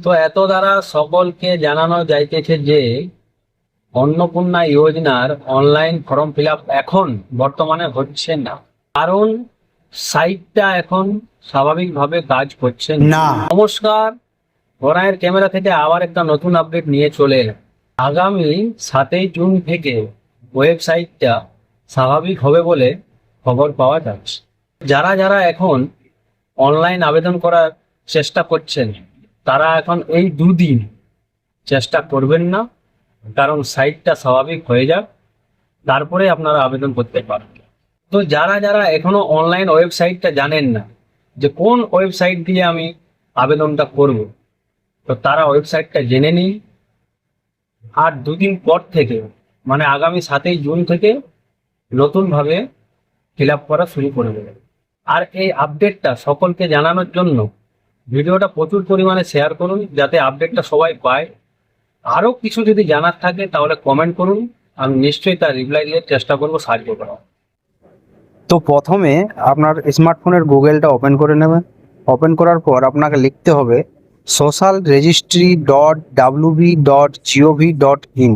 তো এত দ্বারা সকলকে জানানো যাইতেছে যে অন্নপূর্ণা যোজনার অনলাইন ফর্ম ফিল আপ এখন বর্তমানে হচ্ছে না, কারণ সাইটটা এখন স্বাভাবিকভাবে কাজ করছে না। নমস্কার, ওরাইয়ের ক্যামেরা থেকে আবার একটা নতুন আপডেট নিয়ে চলে এলাম। আগামী 7ই জুন থেকে ওয়েবসাইটটা স্বাভাবিক হবে বলে খবর পাওয়া যাচ্ছে। যারা যারা এখন অনলাইন আবেদন করার চেষ্টা করছেন তারা এখন এই দুদিন চেষ্টা করবেন না, কারণ সাইটটা স্বাভাবিক হয়ে যাক, তারপরে আপনারা আবেদন করতে পারবেন। তো যারা যারা এখনো অনলাইন ওয়েবসাইটটা জানেন না যে কোন ওয়েবসাইট দিয়ে আমি আবেদনটা করব, তো তারা ওয়েবসাইটটা জেনে নিন। আর দুদিন পর থেকে মানে আগামী 7ই জুন থেকে নতুনভাবে ফিল আপ করা শুরু করে দেবে। আর এই আপডেটটা সকলকে জানানোর জন্য ভিডিওটা প্রচুর পরিমাণে শেয়ার করুন, যাতে আপডেটটা সবাই পায়। আরও কিছু যদি জানার থাকে তাহলে কমেন্ট করুন, আমি নিশ্চয়ই তার রিপ্লাই দিয়ে চেষ্টা করবো সাহায্য করা। তো প্রথমে আপনার স্মার্টফোনের গুগলটা ওপেন করে নেবেন। ওপেন করার পর আপনাকে লিখতে হবে socialregistry.wb.gov.in।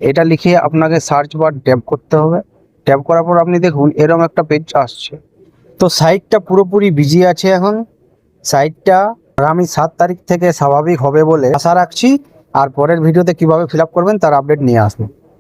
এটা লিখে আপনাকে সার্চ বার ট্যাপ করতে হবে। ট্যাপ করার পর আপনি দেখুন এরকম একটা পেজ আসছে। তো সাইটটা পুরোপুরি বিজি আছে এখন। সাইটটা আগামী 7 তারিখ থেকে স্বাভাবিক হবে বলে আশা রাখছি। আর পরের ভিডিওতে কিভাবে ফিল আপ করবেন তার আপডেট নিয়ে আসবো।